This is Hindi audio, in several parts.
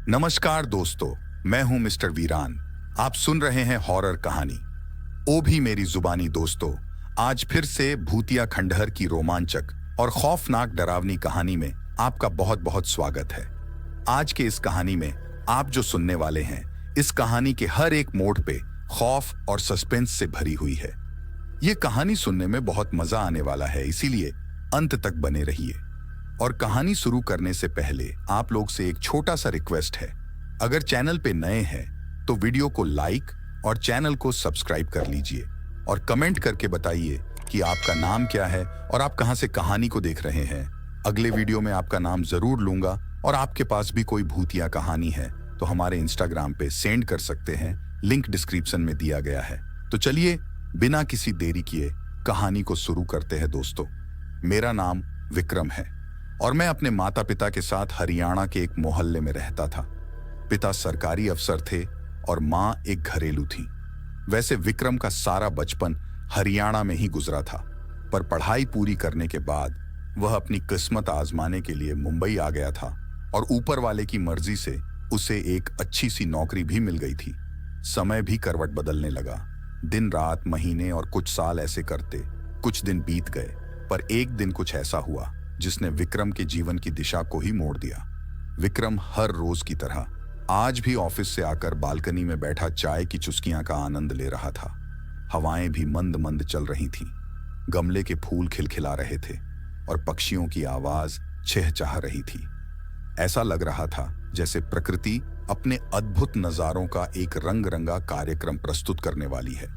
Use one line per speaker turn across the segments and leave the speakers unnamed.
नमस्कार दोस्तों, मैं हूं मिस्टर वीरान। आप सुन रहे हैं हॉरर कहानी ओ भी मेरी जुबानी। दोस्तों, आज फिर से भूतिया खंडहर की रोमांचक और खौफनाक डरावनी कहानी में आपका बहुत बहुत स्वागत है। आज के इस कहानी में आप जो सुनने वाले हैं, इस कहानी के हर एक मोड़ पे खौफ और सस्पेंस से भरी हुई है। ये कहानी सुनने में बहुत मजा आने वाला है, इसीलिए अंत तक बने रहिए। और कहानी शुरू करने से पहले आप लोग से एक छोटा सा रिक्वेस्ट है। अगर चैनल पे नए हैं तो वीडियो को लाइक और चैनल को सब्सक्राइब कर लीजिए और कमेंट करके बताइए कि आपका नाम क्या है और आप कहां से कहानी को देख रहे हैं। अगले वीडियो में आपका नाम जरूर लूंगा। और आपके पास भी कोई भूतिया कहानी है तो हमारे इंस्टाग्राम पे सेंड कर सकते हैं, लिंक डिस्क्रिप्शन में दिया गया है। तो चलिए बिना किसी देरी किए कहानी को शुरू करते हैं। दोस्तों, मेरा नाम विक्रम है और मैं अपने माता पिता के साथ हरियाणा के एक मोहल्ले में रहता था। पिता सरकारी अफसर थे और माँ एक घरेलू थी। वैसे विक्रम का सारा बचपन हरियाणा में ही गुजरा था, पर पढ़ाई पूरी करने के बाद वह अपनी किस्मत आजमाने के लिए मुंबई आ गया था और ऊपर वाले की मर्जी से उसे एक अच्छी सी नौकरी भी मिल गई थी। समय भी करवट बदलने लगा। दिन रात, महीने और कुछ साल ऐसे करते कुछ दिन बीत गए, पर एक दिन कुछ ऐसा हुआ जिसने विक्रम के जीवन की दिशा को ही मोड़ दिया। विक्रम हर रोज की तरह आज भी ऑफिस से आकर बालकनी में बैठा चाय की चुस्कियां का आनंद ले रहा था। हवाएं भी मंद मंद चल रही थीं, गमले के फूल खिलखिला रहे थे और पक्षियों की आवाज चहचहा रही थी। ऐसा लग रहा था जैसे प्रकृति अपने अद्भुत नजारों का एक रंग रंगा कार्यक्रम प्रस्तुत करने वाली है।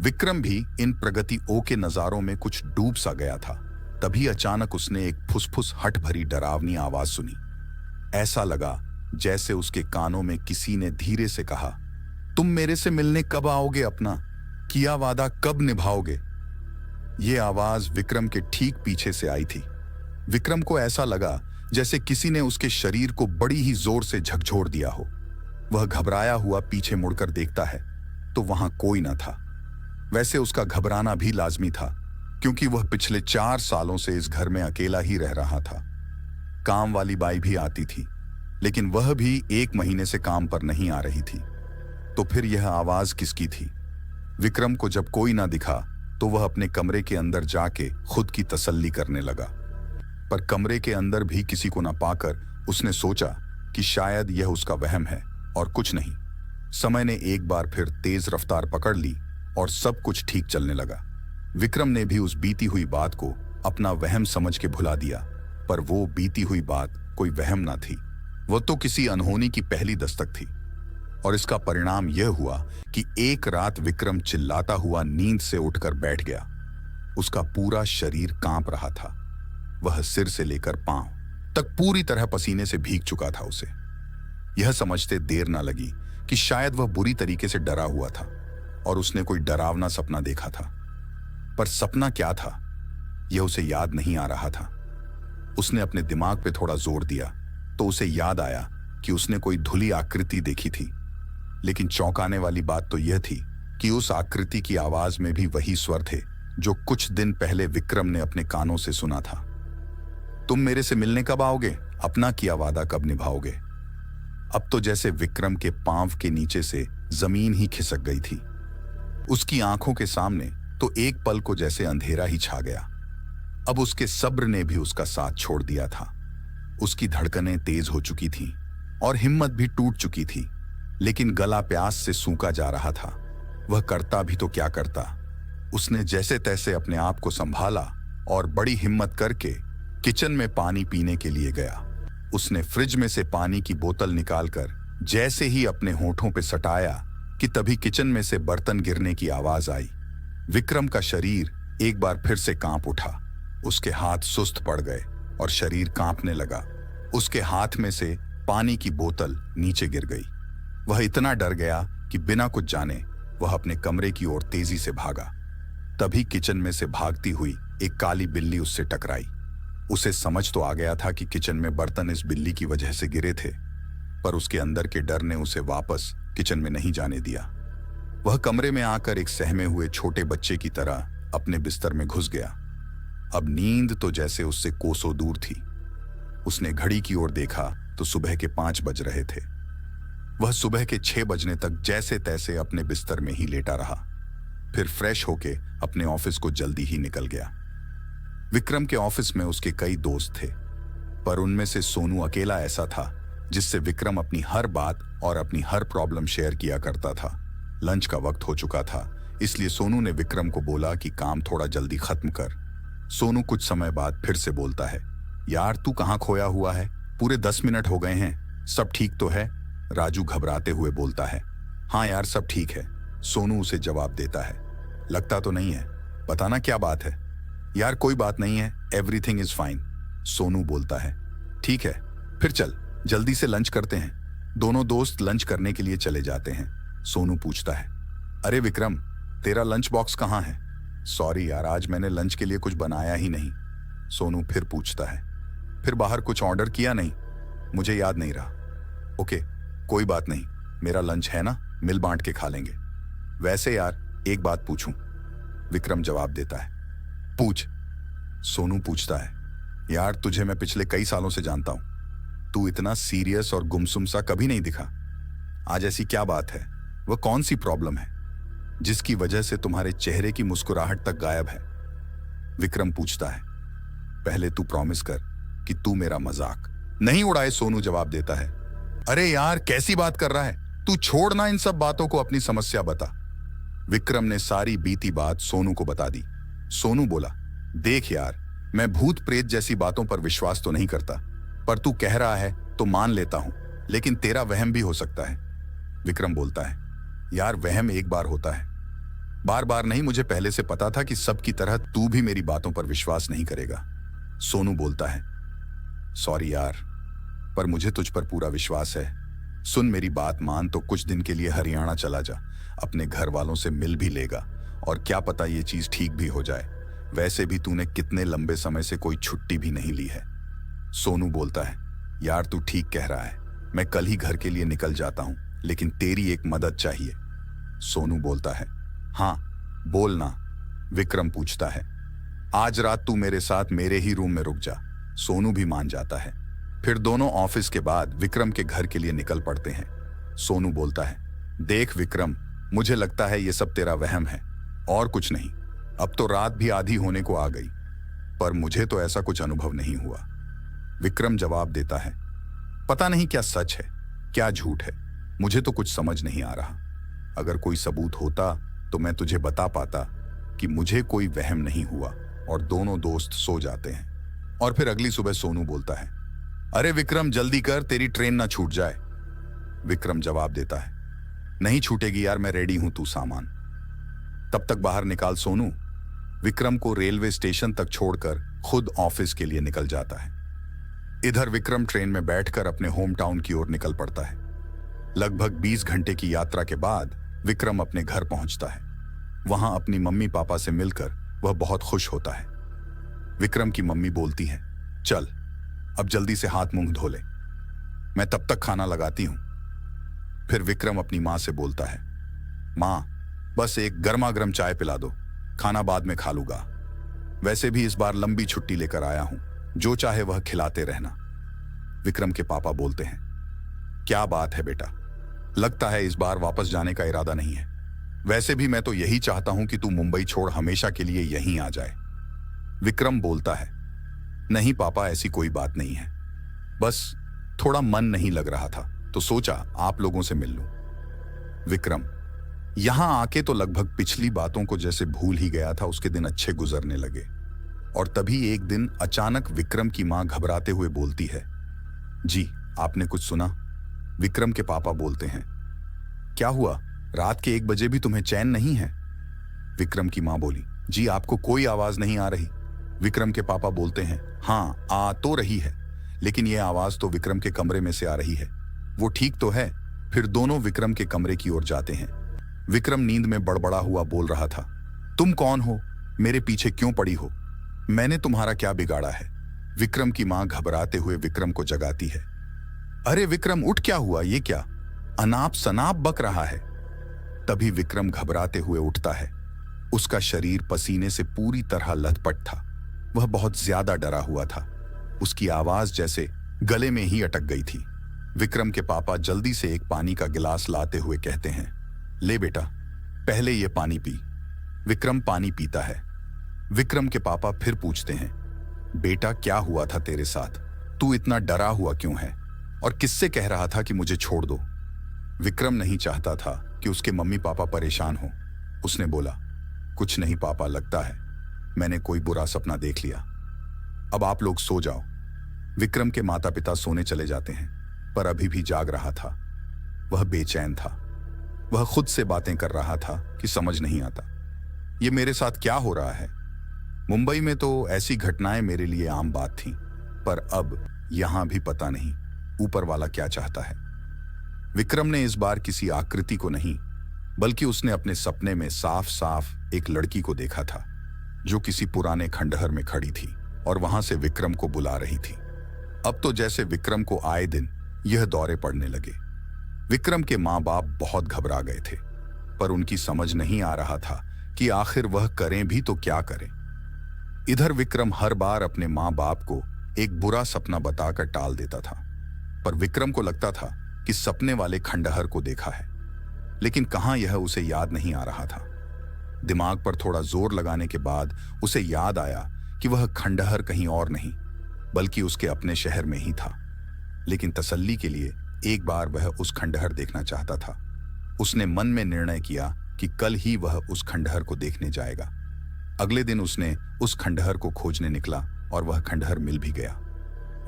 विक्रम भी इन प्रगति ओ के नजारों में कुछ डूब सा गया था। तभी अचानक उसने एक फुसफुस हट भरी डरावनी आवाज सुनी। ऐसा लगा जैसे उसके कानों में किसी ने धीरे से कहा, तुम मेरे से मिलने कब आओगे? अपना किया वादा कब निभाओगे? ये आवाज विक्रम के ठीक पीछे से आई थी। विक्रम को ऐसा लगा जैसे किसी ने उसके शरीर को बड़ी ही जोर से झकझोर दिया हो। वह घबराया हुआ पीछे मुड़कर देखता है तो वहां कोई न था। वैसे उसका घबराना भी लाजमी था, क्योंकि वह पिछले 4 सालों से इस घर में अकेला ही रह रहा था। काम वाली बाई भी आती थी, लेकिन वह भी 1 महीने से काम पर नहीं आ रही थी। तो फिर यह आवाज किसकी थी? विक्रम को जब कोई ना दिखा तो वह अपने कमरे के अंदर जाके खुद की तसल्ली करने लगा। पर कमरे के अंदर भी किसी को ना पाकर उसने सोचा कि शायद यह उसका वहम है और कुछ नहीं। समय ने एक बार फिर तेज रफ्तार पकड़ ली और सब कुछ ठीक चलने लगा। विक्रम ने भी उस बीती हुई बात को अपना वहम समझ के भुला दिया, पर वो बीती हुई बात कोई वहम ना थी। वो तो किसी अनहोनी की पहली दस्तक थी। और इसका परिणाम यह हुआ कि एक रात विक्रम चिल्लाता हुआ नींद से उठकर बैठ गया। उसका पूरा शरीर कांप रहा था। वह सिर से लेकर पांव तक पूरी तरह पसीने से भीग चुका था। उसे यह समझते देर ना लगी कि शायद वह बुरी तरीके से डरा हुआ था और उसने कोई डरावना सपना देखा था। पर सपना क्या था यह उसे याद नहीं आ रहा था। उसने अपने दिमाग पे थोड़ा जोर दिया तो उसे याद आया कि उसने कोई धुली आकृति देखी थी। लेकिन चौंकाने वाली बात तो यह थी कि उस आकृति की आवाज में भी वही स्वर थे जो कुछ दिन पहले विक्रम ने अपने कानों से सुना था। तुम मेरे से मिलने कब आओगे? अपना किया वादा कब निभाओगे? अब तो जैसे विक्रम के पांव के नीचे से जमीन ही खिसक गई थी। उसकी आंखों के सामने तो एक पल को जैसे अंधेरा ही छा गया। अब उसके सब्र ने भी उसका साथ छोड़ दिया था। उसकी धड़कनें तेज हो चुकी थीं और हिम्मत भी टूट चुकी थी, लेकिन गला प्यास से सूखा जा रहा था। वह करता भी तो क्या करता। उसने जैसे तैसे अपने आप को संभाला और बड़ी हिम्मत करके किचन में पानी पीने के लिए गया। उसने फ्रिज में से पानी की बोतल निकालकर जैसे ही अपने होठों पे सटाया कि तभी किचन में से बर्तन गिरने की आवाज आई। विक्रम का शरीर एक बार फिर से कांप उठा। उसके हाथ सुस्त पड़ गए और शरीर कांपने लगा। उसके हाथ में से पानी की बोतल नीचे गिर गई। वह इतना डर गया कि बिना कुछ जाने वह अपने कमरे की ओर तेजी से भागा। तभी किचन में से भागती हुई एक काली बिल्ली उससे टकराई। उसे समझ तो आ गया था कि किचन में बर्तन इस बिल्ली की वजह से गिरे थे, पर उसके अंदर के डर ने उसे वापस किचन में नहीं जाने दिया। वह कमरे में आकर एक सहमे हुए छोटे बच्चे की तरह अपने बिस्तर में घुस गया। अब नींद तो जैसे उससे कोसों दूर थी। उसने घड़ी की ओर देखा तो सुबह के 5 बज रहे थे। वह सुबह के 6 बजने तक जैसे तैसे अपने बिस्तर में ही लेटा रहा। फिर फ्रेश होके अपने ऑफिस को जल्दी ही निकल गया। विक्रम के ऑफिस में उसके कई दोस्त थे, पर उनमें से सोनू अकेला ऐसा था जिससे विक्रम अपनी हर बात और अपनी हर प्रॉब्लम शेयर किया करता था। लंच का वक्त हो चुका था, इसलिए सोनू ने विक्रम को बोला कि काम थोड़ा जल्दी खत्म कर। सोनू कुछ समय बाद फिर से बोलता है, यार तू कहाँ खोया हुआ है? पूरे 10 मिनट हो गए हैं, सब ठीक तो है? राजू घबराते हुए बोलता है, हाँ यार सब ठीक है। सोनू उसे जवाब देता है, लगता तो नहीं है, बताना क्या बात है? यार कोई बात नहीं है, एवरीथिंग इज फाइन। सोनू बोलता है, ठीक है फिर चल जल्दी से लंच करते हैं। दोनों दोस्त लंच करने के लिए चले जाते हैं। सोनू पूछता है, अरे विक्रम तेरा लंच बॉक्स कहाँ है? सॉरी यार आज मैंने लंच के लिए कुछ बनाया ही नहीं। सोनू फिर पूछता है, फिर बाहर कुछ ऑर्डर किया नहीं? मुझे याद नहीं रहा। ओके कोई बात नहीं, मेरा लंच है ना, मिल बांट के खा लेंगे। वैसे यार एक बात पूछूं? विक्रम जवाब देता है, पूछ। सोनू पूछता है, यार तुझे मैं पिछले कई सालों से जानता हूं, तू इतना सीरियस और गुमसुम सा कभी नहीं दिखा। आज ऐसी क्या बात है? वह कौन सी प्रॉब्लम है जिसकी वजह से तुम्हारे चेहरे की मुस्कुराहट तक गायब है? विक्रम पूछता है, पहले तू प्रॉमिस कर कि तू मेरा मजाक नहीं उड़ाए। सोनू जवाब देता है, अरे यार कैसी बात कर रहा है तू, छोड़ ना इन सब बातों को, अपनी समस्या बता। विक्रम ने सारी बीती बात सोनू को बता दी। सोनू बोला, देख यार मैं भूत प्रेत जैसी बातों पर विश्वास तो नहीं करता, पर तू कह रहा है तो मान लेता हूं, लेकिन तेरा वहम भी हो सकता है। विक्रम बोलता है, यार वहम एक बार होता है, बार बार नहीं। मुझे पहले से पता था कि सबकी तरह तू भी मेरी बातों पर विश्वास नहीं करेगा। सोनू बोलता है, सॉरी यार, पर मुझे तुझ पर पूरा विश्वास है। सुन मेरी बात मान तो कुछ दिन के लिए हरियाणा चला जा, अपने घर वालों से मिल भी लेगा और क्या पता ये चीज ठीक भी हो जाए। वैसे भी तूने कितने लंबे समय से कोई छुट्टी भी नहीं ली है। सोनू बोलता है, यार तू ठीक कह रहा है, मैं कल ही घर के लिए निकल जाता हूं, लेकिन तेरी एक मदद चाहिए। सोनू बोलता है, हाँ बोलना। विक्रम पूछता है, आज रात तू मेरे साथ मेरे ही रूम में रुक जा। सोनू भी मान जाता है। फिर दोनों ऑफिस के बाद विक्रम के घर के लिए निकल पड़ते हैं। सोनू बोलता है, देख विक्रम, मुझे लगता है ये सब तेरा वहम है और कुछ नहीं। अब तो रात भी आधी होने को आ गई, पर मुझे तो ऐसा कुछ अनुभव नहीं हुआ। विक्रम जवाब देता है, पता नहीं क्या सच है क्या झूठ है, मुझे तो कुछ समझ नहीं आ रहा। अगर कोई सबूत होता तो मैं तुझे बता पाता कि मुझे कोई वहम नहीं हुआ। और दोनों दोस्त सो जाते हैं। और फिर अगली सुबह सोनू बोलता है, अरे विक्रम जल्दी कर, तेरी ट्रेन ना छूट जाए। विक्रम जवाब देता है, नहीं छूटेगी यार, मैं रेडी हूं, तू सामान तब तक बाहर निकाल। सोनू विक्रम को रेलवे स्टेशन तक छोड़कर खुद ऑफिस के लिए निकल जाता है। इधर विक्रम ट्रेन में बैठकर अपने होम टाउन की ओर निकल पड़ता है। लगभग 20 घंटे की यात्रा के बाद विक्रम अपने घर पहुंचता है। वहां अपनी मम्मी पापा से मिलकर वह बहुत खुश होता है। विक्रम की मम्मी बोलती है, चल अब जल्दी से हाथ मुंह धो ले, मैं तब तक खाना लगाती हूं। फिर विक्रम अपनी मां से बोलता है, मां बस एक गर्मा गर्म चाय पिला दो, खाना बाद में खा लूंगा। वैसे भी इस बार लंबी छुट्टी लेकर आया हूं, जो चाहे वह खिलाते रहना। विक्रम के पापा बोलते हैं, क्या बात है बेटा, लगता है इस बार वापस जाने का इरादा नहीं है। वैसे भी मैं तो यही चाहता हूं कि तू मुंबई छोड़ हमेशा के लिए यहीं आ जाए। विक्रम बोलता है, नहीं पापा ऐसी कोई बात नहीं है, बस थोड़ा मन नहीं लग रहा था तो सोचा आप लोगों से मिल लूं। विक्रम यहां आके तो लगभग पिछली बातों को जैसे भूल ही गया था। उसके दिन अच्छे गुजरने लगे और तभी एक दिन अचानक विक्रम की मां घबराते हुए बोलती है, जी आपने कुछ सुना? विक्रम के पापा बोलते हैं, क्या हुआ, रात के 1 बजे भी तुम्हें चैन नहीं है? विक्रम की मां बोली, जी आपको कोई आवाज नहीं आ रही? विक्रम के पापा बोलते हैं, हाँ आ तो रही है, लेकिन यह आवाज तो विक्रम के कमरे में से आ रही है, वो ठीक तो है। फिर दोनों विक्रम के कमरे की ओर जाते हैं। विक्रम नींद में बड़बड़ा हुआ बोल रहा था, तुम कौन हो, मेरे पीछे क्यों पड़ी हो, मैंने तुम्हारा क्या बिगाड़ा है? विक्रम की मां घबराते हुए विक्रम को जगाती है। अरे विक्रम उठ, क्या हुआ, ये क्या अनाप शनाप बक रहा है? तभी विक्रम घबराते हुए उठता है। उसका शरीर पसीने से पूरी तरह लथपथ था। वह बहुत ज्यादा डरा हुआ था। उसकी आवाज जैसे गले में ही अटक गई थी। विक्रम के पापा जल्दी से एक पानी का गिलास लाते हुए कहते हैं, ले बेटा, पहले ये पानी पी। विक्रम पानी पीता है। विक्रम के पापा फिर पूछते हैं, बेटा क्या हुआ था तेरे साथ? तू इतना डरा हुआ क्यों है और किससे कह रहा था कि मुझे छोड़ दो? विक्रम नहीं चाहता था कि उसके मम्मी पापा परेशान हो। उसने बोला, कुछ नहीं पापा, लगता है मैंने कोई बुरा सपना देख लिया। अब आप लोग सो जाओ। विक्रम के माता पिता सोने चले जाते हैं, पर अभी भी जाग रहा था। वह बेचैन था। वह खुद से बातें कर रहा था कि समझ नहीं आता, ये मेरे साथ क्या हो रहा है। मुंबई में तो ऐसी घटनाएं मेरे लिए आम बात थीं, पर अब यहां भी पता नहीं ऊपर वाला क्या चाहता है। विक्रम ने इस बार किसी आकृति को नहीं, बल्कि उसने अपने सपने में साफ साफ एक लड़की को देखा था, जो किसी पुराने खंडहर में खड़ी थी और वहां से विक्रम को बुला रही थी। अब तो जैसे विक्रम को आए दिन यह दौरे पड़ने लगे। विक्रम के माँ बाप बहुत घबरा गए थे, पर उनकी समझ नहीं आ रहा था कि आखिर वह करें भी तो क्या करें। इधर विक्रम हर बार अपने माँ बाप को एक बुरा सपना बताकर टाल देता था, पर विक्रम को लगता था कि सपने वाले खंडहर को देखा है, लेकिन कहां यह उसे याद नहीं आ रहा था। दिमाग पर थोड़ा जोर लगाने के बाद उसे याद आया कि वह खंडहर कहीं और नहीं, बल्कि उसके अपने शहर में ही था। लेकिन तसल्ली के लिए एक बार वह उस खंडहर देखना चाहता था। उसने मन में निर्णय किया कि कल ही वह उस खंडहर को देखने जाएगा। अगले दिन उसने उस खंडहर को खोजने निकला और वह खंडहर मिल भी गया।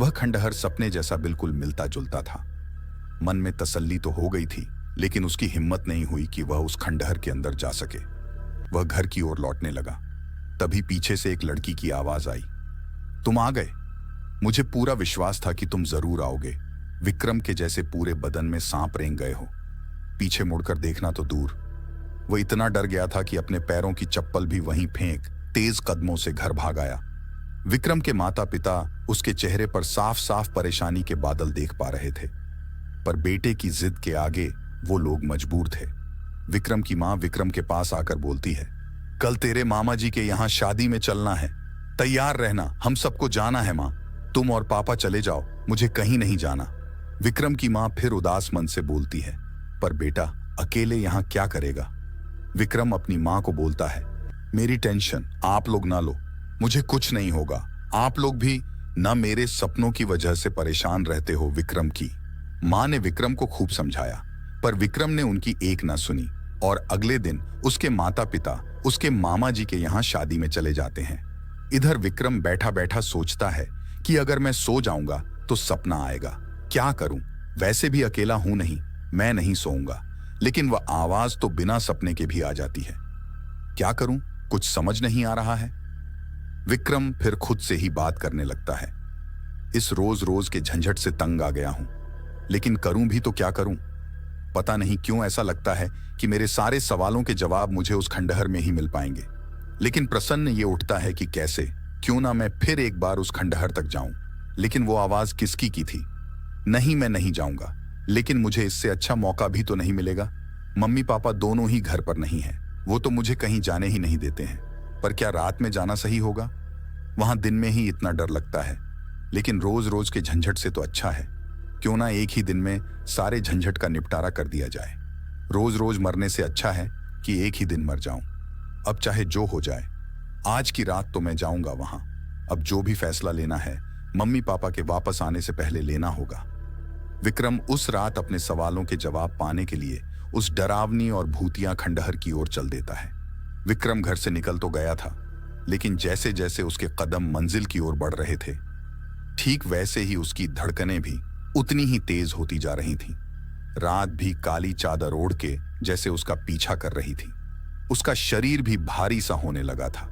वह खंडहर सपने जैसा बिल्कुल मिलता जुलता था। मन में तसल्ली तो हो गई थी, लेकिन उसकी हिम्मत नहीं हुई कि वह उस खंडहर के अंदर जा सके। वह घर की ओर लौटने लगा। तभी पीछे से एक लड़की की आवाज आई, तुम आ गए। मुझे पूरा विश्वास था कि तुम जरूर आओगे। विक्रम के जैसे पूरे बदन में सांप रेंग गए हो। पीछे मुड़कर देखना तो दूर, वह इतना डर गया था कि अपने पैरों की चप्पल भी वहीं फेंक तेज कदमों से घर भाग आया। विक्रम के माता पिता उसके चेहरे पर साफ साफ परेशानी के बादल देख पा रहे थे, पर बेटे की जिद के आगे वो लोग मजबूर थे। विक्रम की मां विक्रम के पास आकर बोलती है, कल तेरे मामा जी के यहाँ शादी में चलना है, तैयार रहना, हम सबको जाना है मां। तुम और पापा चले जाओ, मुझे कहीं नहीं जाना। विक्रम की मां फिर उदास मन से बोलती है, पर बेटा अकेले यहाँ क्या करेगा? विक्रम अपनी मां को बोलता है, मेरी टेंशन आप लोग ना लो, मुझे कुछ नहीं होगा। आप लोग भी ना मेरे सपनों की वजह से परेशान रहते हो। विक्रम की मां ने विक्रम को खूब समझाया, पर विक्रम ने उनकी एक ना सुनी और अगले दिन उसके माता पिता उसके मामा जी के यहाँ शादी में चले जाते हैं। इधर विक्रम बैठा बैठा सोचता है कि अगर मैं सो जाऊंगा तो सपना आएगा, क्या करूं? वैसे भी अकेला हूं नहीं, मैं नहीं सोऊंगा, लेकिन वह आवाज तो बिना सपने के भी आ जाती है। क्या करूं? कुछ समझ नहीं आ रहा है। विक्रम फिर खुद से ही बात करने लगता है, इस रोज रोज के झंझट से तंग आ गया हूं, लेकिन करूं भी तो क्या करूं? पता नहीं क्यों ऐसा लगता है कि मेरे सारे सवालों के जवाब मुझे उस खंडहर में ही मिल पाएंगे। लेकिन प्रसन्न ये उठता है कि कैसे, क्यों ना मैं फिर एक बार उस खंडहर तक जाऊं। लेकिन वो आवाज किसकी की थी? नहीं, मैं नहीं जाऊंगा, लेकिन मुझे इससे अच्छा मौका भी तो नहीं मिलेगा। मम्मी पापा दोनों ही घर पर नहीं है, वो तो मुझे कहीं जाने ही नहीं देते हैं। पर क्या रात में जाना सही होगा? वहां दिन में ही इतना डर लगता है। लेकिन रोज रोज के झंझट से तो अच्छा है, क्यों ना एक ही दिन में सारे झंझट का निपटारा कर दिया जाए। रोज रोज मरने से अच्छा है कि एक ही दिन मर जाऊं। अब चाहे जो हो जाए, आज की रात तो मैं जाऊंगा वहां। अब जो भी फैसला लेना है मम्मी पापा के वापस आने से पहले लेना होगा। विक्रम उस रात अपने सवालों के जवाब पाने के लिए उस डरावनी और भूतिया खंडहर की ओर चल देता है। विक्रम घर से निकल तो गया था, लेकिन जैसे जैसे उसके कदम मंजिल की ओर बढ़ रहे थे, ठीक वैसे ही उसकी धड़कनें भी उतनी ही तेज होती जा रही थीं। रात भी काली चादर ओढ़ के जैसे उसका पीछा कर रही थी। उसका शरीर भी भारी सा होने लगा था,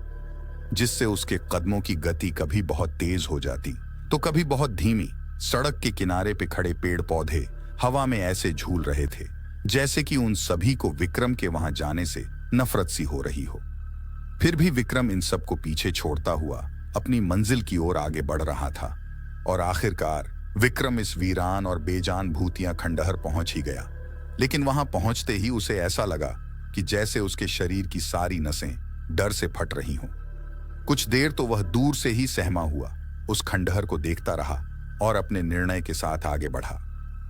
जिससे उसके कदमों की गति कभी बहुत तेज हो जाती तो कभी बहुत धीमी। सड़क के किनारे पे खड़े पेड़ पौधे हवा में ऐसे झूल रहे थे जैसे कि उन सभी को विक्रम के वहां जाने से नफरत सी हो रही हो। फिर भी विक्रम इन सबको पीछे छोड़ता हुआ अपनी मंजिल की ओर आगे बढ़ रहा था और आखिरकार विक्रम इस वीरान और बेजान भूतिया खंडहर पहुंच ही गया। लेकिन वहां पहुंचते ही उसे ऐसा लगा कि जैसे उसके शरीर की सारी नसें डर से फट रही हों। कुछ देर तो वह दूर से ही सहमा हुआ उस खंडहर को देखता रहा और अपने निर्णय के साथ आगे बढ़ा।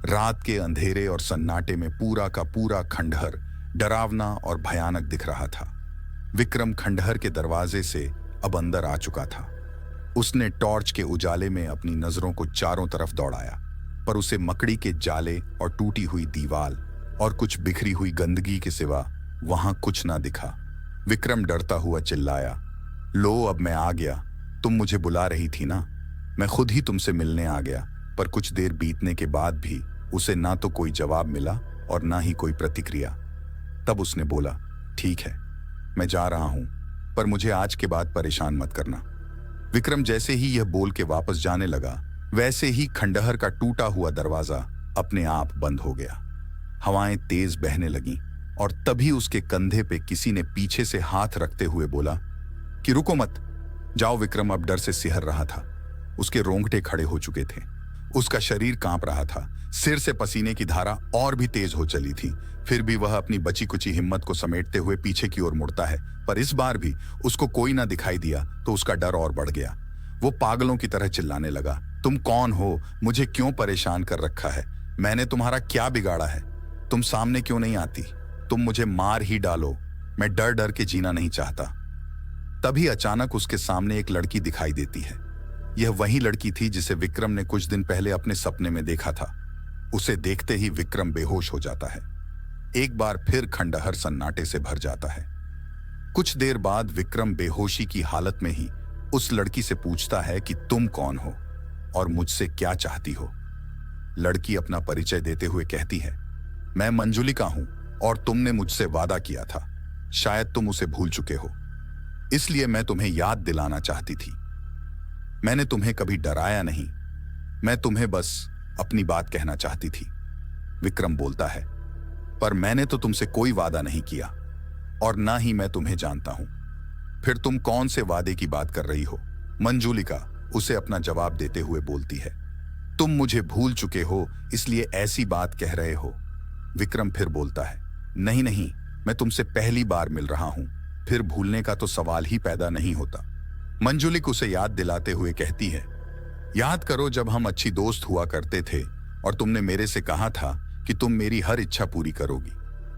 रात के अंधेरे और सन्नाटे में पूरा का पूरा खंडहर डरावना और भयानक दिख रहा था। विक्रम खंडहर के दरवाजे से अब अंदर आ चुका था। उसने टॉर्च के उजाले में अपनी नजरों को चारों तरफ दौड़ाया, पर उसे मकड़ी के जाले और टूटी हुई दीवार और कुछ बिखरी हुई गंदगी के सिवा वहां कुछ ना दिखा। विक्रम डरता हुआ चिल्लाया, लो अब मैं आ गया। तुम मुझे बुला रही थी ना, मैं खुद ही तुमसे मिलने आ गया। पर कुछ देर बीतने के बाद भी उसे ना तो कोई जवाब मिला और ना ही कोई प्रतिक्रिया। तब उसने बोला, ठीक है, मैं जा रहा हूं, पर मुझे आज के बाद परेशान मत करना। विक्रम जैसे ही यह बोल के वापस जाने लगा, वैसे ही खंडहर का टूटा हुआ दरवाजा अपने आप बंद हो गया। हवाएं तेज बहने लगीं और तभी उसके कंधे पे किसी ने पीछे से हाथ रखते हुए बोला कि रुको मत जाओ। विक्रम अब डर से सिहर रहा था। उसके रोंगटे खड़े हो चुके थे, उसका शरीर कांप रहा था, सिर से पसीने की धारा और भी तेज हो चली थी। फिर भी वह अपनी बची कुची हिम्मत को समेटते हुए पीछे की ओर मुड़ता है, पर इस बार भी उसको कोई ना दिखाई दिया तो उसका डर और बढ़ गया। वो पागलों की तरह चिल्लाने लगा, तुम कौन हो? मुझे क्यों परेशान कर रखा है? मैंने तुम्हारा क्या बिगाड़ा है? तुम सामने क्यों नहीं आती? तुम मुझे मार ही डालो, मैं डर डर के जीना नहीं चाहता। तभी अचानक उसके सामने एक लड़की दिखाई देती है। यह वही लड़की थी जिसे विक्रम ने कुछ दिन पहले अपने सपने में देखा था। उसे देखते ही विक्रम बेहोश हो जाता है। एक बार फिर खंडहर सन्नाटे से भर जाता है। कुछ देर बाद विक्रम बेहोशी की हालत में ही उस लड़की से पूछता है कि तुम कौन हो और मुझसे क्या चाहती हो? लड़की अपना परिचय देते हुए कहती है, मैं मंजुलिका हूं और तुमने मुझसे वादा किया था, शायद तुम उसे भूल चुके हो, इसलिए मैं तुम्हें याद दिलाना चाहती थी। मैंने तुम्हें कभी डराया नहीं, मैं तुम्हें बस अपनी बात कहना चाहती थी। विक्रम बोलता है, पर मैंने तो तुमसे कोई वादा नहीं किया और ना ही मैं तुम्हें जानता हूं। फिर तुम कौन से वादे की बात कर रही हो? मंजुलिका उसे अपना जवाब देते हुए बोलती है, तुम मुझे भूल चुके हो इसलिए ऐसी बात कह रहे हो। विक्रम फिर बोलता है, नहीं नहीं, मैं तुमसे पहली बार मिल रहा हूं, फिर भूलने का तो सवाल ही पैदा नहीं होता। मंजुलिक उसे याद दिलाते हुए कहती है, याद करो जब हम अच्छी दोस्त हुआ करते थे और तुमने मेरे से कहा था कि तुम मेरी हर इच्छा पूरी करोगी,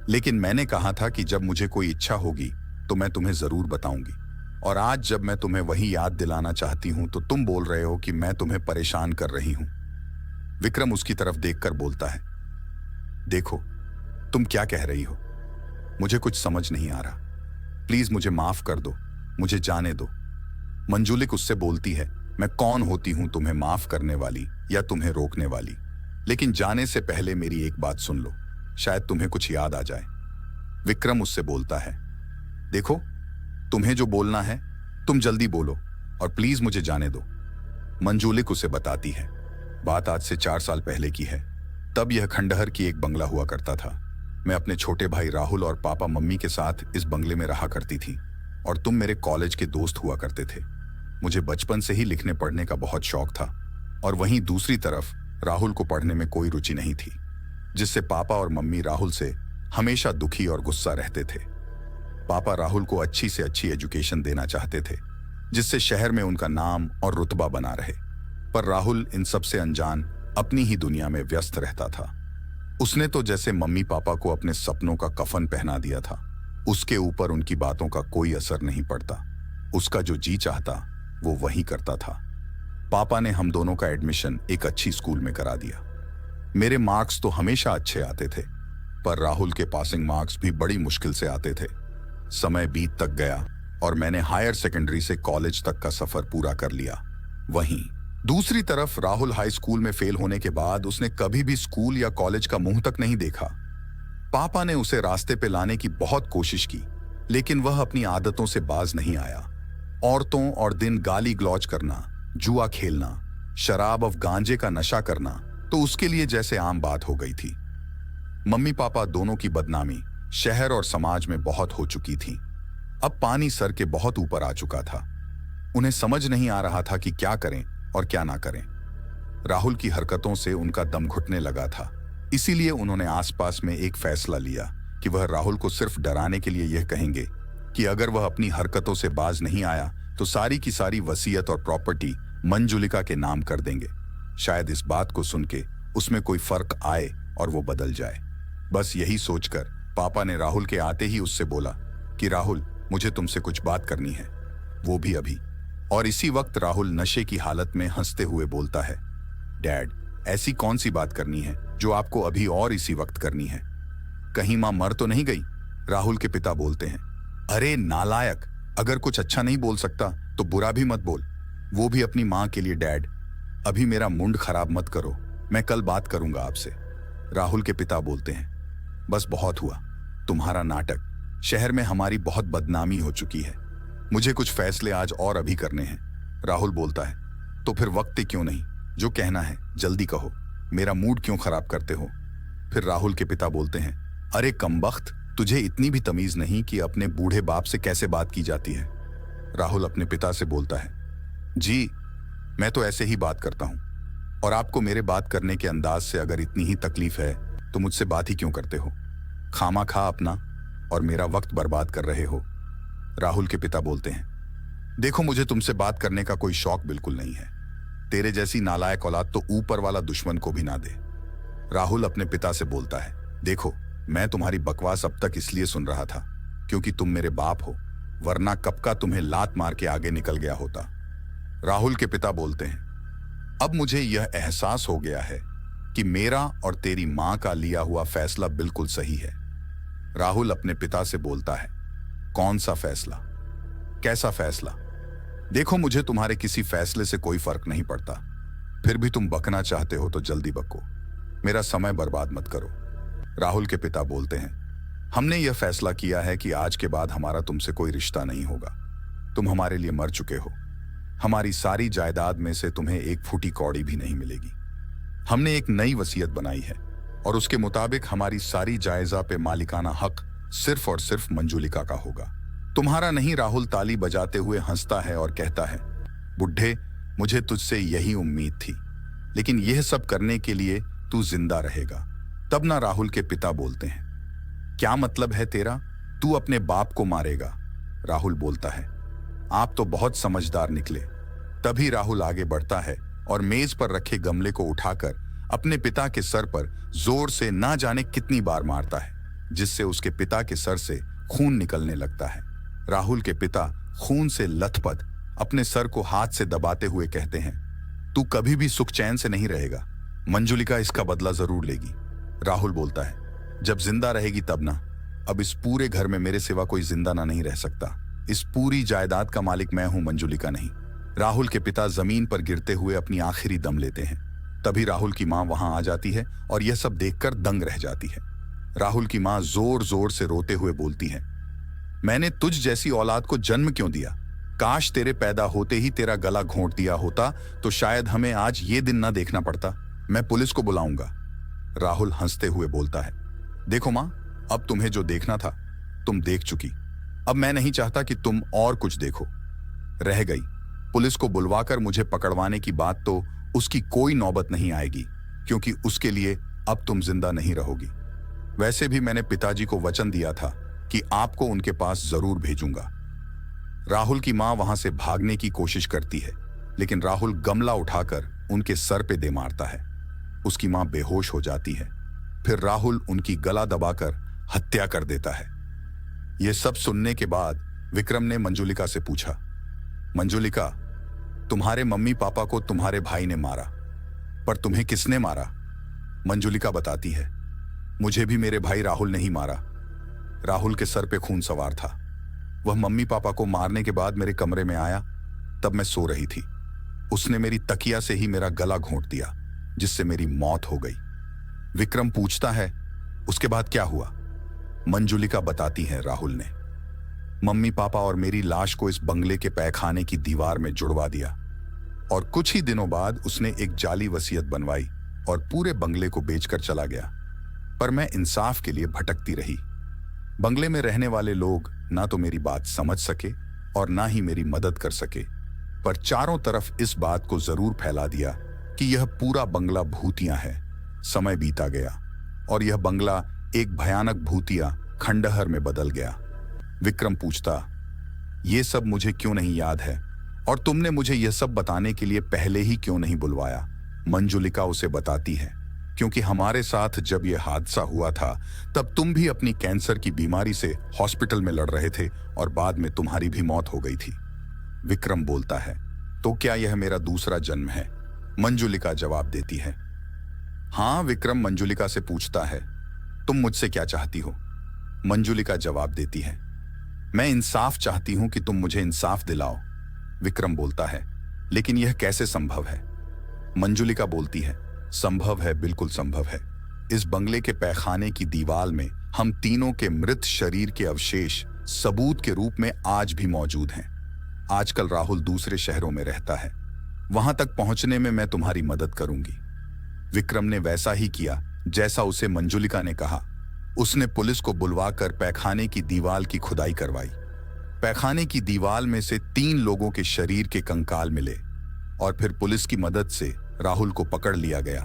लेकिन मैंने कहा था कि जब मुझे कोई इच्छा होगी तो मैं तुम्हें जरूर बताऊंगी। और आज जब मैं तुम्हें वही याद दिलाना चाहती हूं तो तुम बोल रहे हो कि मैं तुम्हें परेशान कर रही हूं। विक्रम उसकी तरफ देखकर बोलता है, देखो तुम क्या कह रही हो, मुझे कुछ समझ नहीं आ रहा, प्लीज मुझे माफ कर दो, मुझे जाने दो। मंजुलिक उससे बोलती है, मैं कौन होती हूं तुम्हें माफ करने वाली या तुम्हें रोकने वाली? लेकिन जाने से पहले मेरी एक बात सुन लो, शायद तुम्हें कुछ याद आ जाए। विक्रम उससे बोलता है, देखो तुम्हें जो बोलना है तुम जल्दी बोलो और प्लीज मुझे जाने दो। मंजुलिक उसे बताती है, बात आज से 4 साल पहले की है। तब यह खंडहर की एक बंगला हुआ करता था। मैं अपने छोटे भाई राहुल और पापा मम्मी के साथ इस बंगले में रहा करती थी और तुम मेरे कॉलेज के दोस्त हुआ करते थे। मुझे बचपन से ही लिखने पढ़ने का बहुत शौक था और वहीं दूसरी तरफ राहुल को पढ़ने में कोई रुचि नहीं थी, जिससे पापा और मम्मी राहुल से हमेशा दुखी और गुस्सा रहते थे। पापा राहुल को अच्छी से अच्छी एजुकेशन देना चाहते थे, जिससे शहर में उनका नाम और रुतबा बना रहे, पर राहुल इन सब से अनजान अपनी ही दुनिया में व्यस्त रहता था। उसने तो जैसे मम्मी पापा को अपने सपनों का कफन पहना दिया था, उसके ऊपर उनकी बातों का कोई असर नहीं पड़ता। उसका जो जी चाहता वो वही करता था। पापा ने हम दोनों का एडमिशन एक अच्छी स्कूल में करा दिया। मेरे मार्क्स तो हमेशा अच्छे आते थे, पर राहुल के पासिंग मार्क्स भी बड़ी मुश्किल से आते थे। समय बीत तक गया और मैंने हायर सेकेंडरी से कॉलेज तक का सफर पूरा कर लिया। वहीं दूसरी तरफ राहुल हाई स्कूल में फेल होने के बाद उसने कभी भी स्कूल या कॉलेज का मुंह तक नहीं देखा। पापा ने उसे रास्ते पे लाने की बहुत कोशिश की, लेकिन वह अपनी आदतों से बाज नहीं आया। औरतों और दिन गाली गलौज करना, जुआ खेलना, शराब और गांजे का नशा करना तो उसके लिए जैसे आम बात हो गई थी। मम्मी पापा दोनों की बदनामी शहर और समाज में बहुत हो चुकी थी। अब पानी सर के बहुत ऊपर आ चुका था। उन्हें समझ नहीं आ रहा था कि क्या करें और क्या ना करें। राहुल की हरकतों से उनका दम घुटने लगा था, इसीलिए उन्होंने आसपास में एक फैसला लिया कि वह राहुल को सिर्फ डराने के लिए यह कहेंगे कि अगर वह अपनी हरकतों से बाज नहीं आया तो सारी की सारी वसीयत और प्रॉपर्टी मंजुलिका के नाम कर देंगे। शायद इस बात को सुन के उसमें कोई फर्क आए और वो बदल जाए। बस यही सोचकर पापा ने राहुल के आते ही उससे बोला कि राहुल, मुझे तुमसे कुछ बात करनी है, वो भी अभी। और इसी वक्त राहुल नशे की हालत में हंसते हुए बोलता है, डैड, ऐसी कौन सी बात करनी है जो आपको अभी और इसी वक्त करनी है? कहीं मां मर तो नहीं गई? राहुल के पिता बोलते हैं। अरे नालायक, अगर कुछ अच्छा नहीं बोल सकता तो बुरा भी मत बोल, वो भी अपनी मां के लिए। डैड, अभी मेरा मुंड खराब मत करो, मैं कल बात करूंगा आपसे। राहुल के पिता बोलते हैं, बस बहुत हुआ तुम्हारा नाटक, शहर में हमारी बहुत बदनामी हो चुकी है, मुझे कुछ फैसले आज और अभी करने हैं। राहुल बोलता है, तो फिर वक्त क्यों नहीं, जो कहना है जल्दी कहो, मेरा मूड क्यों खराब करते हो? फिर राहुल के पिता बोलते हैं, अरे कमबख्त, तुझे इतनी भी तमीज नहीं कि अपने बूढ़े बाप से कैसे बात की जाती है? राहुल अपने पिता से बोलता है, जी मैं तो ऐसे ही बात करता हूं, और आपको मेरे बात करने के अंदाज से अगर इतनी ही तकलीफ है तो मुझसे बात ही क्यों करते हो? खामा खा अपना और मेरा वक्त बर्बाद कर रहे हो। राहुल के पिता बोलते हैं, देखो मुझे तुमसे बात करने का कोई शौक बिल्कुल नहीं है, तेरे जैसी नालायक औलाद तो ऊपर वाला दुश्मन को भी ना दे। राहुल अपने पिता से बोलता है, देखो मैं तुम्हारी बकवास अब तक इसलिए सुन रहा था क्योंकि तुम मेरे बाप हो, वरना कब का तुम्हें लात मार के आगे निकल गया होता। राहुल के पिता बोलते हैं, अब मुझे यह एहसास हो गया है कि मेरा और तेरी मां का लिया हुआ फैसला बिल्कुल सही है। राहुल अपने पिता से बोलता है, कौन सा फैसला? कैसा फैसला? देखो मुझे तुम्हारे किसी फैसले से कोई फर्क नहीं पड़ता, फिर भी तुम बकना चाहते हो तो जल्दी बको, मेरा समय बर्बाद मत करो। राहुल के पिता बोलते हैं, हमने यह फैसला किया है कि आज के बाद हमारा तुमसे कोई रिश्ता नहीं होगा, तुम हमारे लिए मर चुके हो, हमारी सारी जायदाद में से तुम्हें एक फूटी कौड़ी भी नहीं मिलेगी। हमने एक नई वसीयत बनाई है और उसके मुताबिक हमारी सारी जायजा पे मालिकाना हक सिर्फ और सिर्फ मंजुलिका का होगा, तुम्हारा नहीं। राहुल ताली बजाते हुए हंसता है और कहता है, बुढ़े, मुझे तुझसे यही उम्मीद थी, लेकिन यह सब करने के लिए तू जिंदा रहेगा। तब ना राहुल के पिता बोलते हैं, क्या मतलब है तेरा, तू अपने बाप को मारेगा? राहुल बोलता है, आप तो बहुत समझदार निकले। तभी राहुल आगे बढ़ता है और मेज पर रखे गमले को उठाकर अपने पिता के सर पर जोर से ना जाने कितनी बार मारता है, जिससे उसके पिता के सर से खून निकलने लगता है। राहुल के पिता खून से लथपथ अपने सर को हाथ से दबाते हुए कहते हैं, तू कभी भी सुख चैन से नहीं रहेगा, मंजुलिका इसका बदला जरूर लेगी। राहुल बोलता है, जब जिंदा रहेगी तब ना, अब इस पूरे घर में मेरे सिवा कोई जिंदा ना नहीं रह सकता, इस पूरी जायदाद का मालिक मैं हूं, मंजुलिका नहीं। राहुल के पिता जमीन पर गिरते हुए अपनी आखिरी दम लेते हैं। तभी राहुल की मां वहां आ जाती है और यह सब देखकर दंग रह जाती है। राहुल की मां जोर जोर से रोते हुए बोलती है, मैंने तुझ जैसी औलाद को जन्म क्यों दिया? काश तेरे पैदा होते ही तेरा गला घोंट दिया होता तो शायद हमें आज ये दिन ना देखना पड़ता। मैं पुलिस को बुलाऊंगा। राहुल हंसते हुए बोलता है, देखो मां, अब तुम्हें जो देखना था तुम देख चुकी, अब मैं नहीं चाहता कि तुम और कुछ देखो। रह गई पुलिस को बुलवाकर मुझे पकड़वाने की बात, तो उसकी कोई नौबत नहीं आएगी, क्योंकि उसके लिए अब तुम जिंदा नहीं रहोगी। वैसे भी मैंने पिताजी को वचन दिया था कि आपको उनके पास जरूर भेजूंगा। राहुल की मां वहां से भागने की कोशिश करती है, लेकिन राहुल गमला उठाकर उनके सर पे दे मारता है। उसकी मां बेहोश हो जाती है। फिर राहुल उनकी गला दबाकर हत्या कर देता है। यह सब सुनने के बाद विक्रम ने मंजुलिका से पूछा, मंजुलिका, तुम्हारे मम्मी पापा को तुम्हारे भाई ने मारा, पर तुम्हें किसने मारा? मंजुलिका बताती है, मुझे भी मेरे भाई राहुल ने ही मारा। राहुल के सर पे खून सवार था। वह मम्मी पापा को मारने के बाद मेरे कमरे में आया, तब मैं सो रही थी। उसने मेरी तकिया से ही मेरा गला घोंट दिया, जिससे मेरी मौत हो गई। विक्रम पूछता है, उसके बाद क्या हुआ? मंजुलिका बताती है, राहुल ने मम्मी पापा और मेरी लाश को इस बंगले के पैखाने की दीवार में जुड़वा दिया, और कुछ ही दिनों बाद उसने एक जाली वसीयत बनवाई और पूरे बंगले को बेचकर चला गया। पर मैं इंसाफ के लिए भटकती रही। बंगले में रहने वाले लोग ना तो मेरी बात समझ सके और ना ही मेरी मदद कर सके, पर चारों तरफ इस बात को जरूर फैला दिया कि यह पूरा बंगला भूतिया है। समय बीता गया और यह बंगला एक भयानक भूतिया खंडहर में बदल गया। विक्रम पूछता, ये सब मुझे क्यों नहीं याद है, और तुमने मुझे यह सब बताने के लिए पहले ही क्यों नहीं बुलवाया? मंजुलिका उसे बताती है, क्योंकि हमारे साथ जब यह हादसा हुआ था तब तुम भी अपनी कैंसर की बीमारी से हॉस्पिटल में लड़ रहे थे और बाद में तुम्हारी भी मौत हो गई थी। विक्रम बोलता है, तो क्या यह मेरा दूसरा जन्म है? मंजुलिका जवाब देती है। हाँ, विक्रम मंजुलिका से पूछता है, तुम मुझसे क्या चाहती हो? मंजुलिका जवाब देती है, मैं इंसाफ चाहती हूं कि तुम मुझे इंसाफ दिलाओ। विक्रम बोलता है, लेकिन यह कैसे संभव है? मंजुलिका बोलती है, संभव है, बिल्कुल संभव है। इस बंगले के पैखाने की दीवार में हम तीनों के मृत शरीर के अवशेष सबूत के रूप में आज भी मौजूद हैं। आजकल राहुल दूसरे शहरों में रहता है, वहां तक पहुंचने में मैं तुम्हारी मदद करूंगी। विक्रम ने वैसा ही किया जैसा उसे मंजुलिका ने कहा। उसने पुलिस को बुलवाकर पैखाने की दीवार की खुदाई करवाई। पैखाने की दीवार में से 3 लोगों के शरीर के कंकाल मिले और फिर पुलिस की मदद से राहुल को पकड़ लिया गया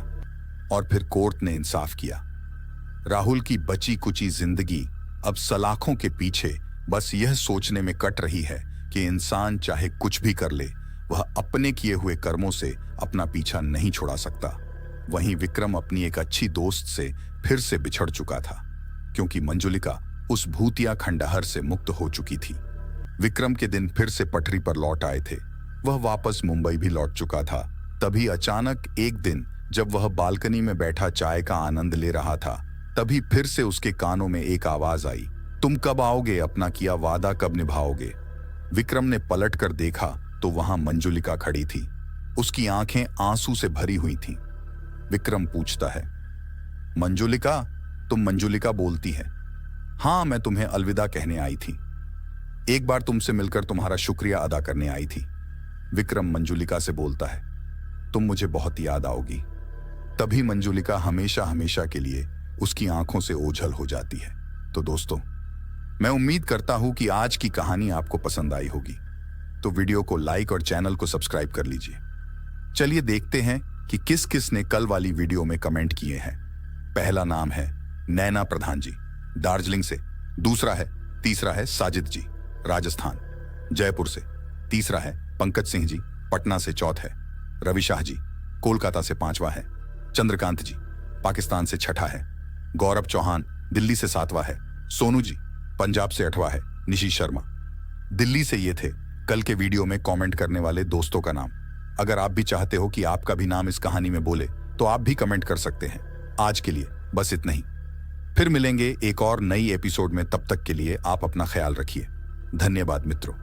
और फिर कोर्ट ने इंसाफ किया। राहुल की बची कुची जिंदगी अब सलाखों के पीछे बस यह सोचने में कट रही है कि इंसान चाहे कुछ भी कर ले, वह अपने किए हुए कर्मों से अपना पीछा नहीं छुड़ा सकता। वहीं विक्रम अपनी एक अच्छी दोस्त से फिर से बिछड़ चुका था, क्योंकि मंजुलिका उस भूतिया खंडहर से मुक्त हो चुकी थी। विक्रम के दिन फिर से पटरी पर लौट आए थे। वह वापस मुंबई भी लौट चुका था। तभी अचानक एक दिन जब वह बालकनी में बैठा चाय का आनंद ले रहा था, तभी फिर से उसके कानों में एक आवाज आई, तुम कब आओगे? अपना किया वादा कब निभाओगे? विक्रम ने पलट कर देखा तो वहां मंजुलिका खड़ी थी। उसकी आंखें आंसू से भरी हुई थीं। विक्रम पूछता है, मंजुलिका, तुम? मंजुलिका बोलती है, हाँ, मैं तुम्हें अलविदा कहने आई थी। एक बार तुमसे मिलकर तुम्हारा शुक्रिया अदा करने आई थी। विक्रम मंजुलिका से बोलता है, तुम मुझे बहुत याद आओगी। तभी मंजुलिका हमेशा हमेशा के लिए उसकी आंखों से ओझल हो जाती है। तो दोस्तों, मैं उम्मीद करता हूं कि आज की कहानी आपको पसंद आई होगी। तो वीडियो को लाइक और चैनल को सब्सक्राइब कर लीजिए। चलिए देखते हैं कि किस किस ने कल वाली वीडियो में कमेंट किए हैं। पहला नाम है नैना प्रधान जी, दार्जिलिंग से। तीसरा है साजिद जी, राजस्थान जयपुर से। तीसरा है पंकज सिंह जी, पटना से। चौथा है रवि शाह जी, कोलकाता से। 5वां है चंद्रकांत जी, पाकिस्तान से। 6ठा है गौरव चौहान, दिल्ली से। 7वां है सोनू जी, पंजाब से। 8वां है निशी शर्मा, दिल्ली से। ये थे कल के वीडियो में कमेंट करने वाले दोस्तों का नाम। अगर आप भी चाहते हो कि आपका भी नाम इस कहानी में बोले तो आप भी कमेंट कर सकते हैं। आज के लिए बस इतना ही। फिर मिलेंगे एक और नई एपिसोड में। तब तक के लिए आप अपना ख्याल रखिए। धन्यवाद मित्रों।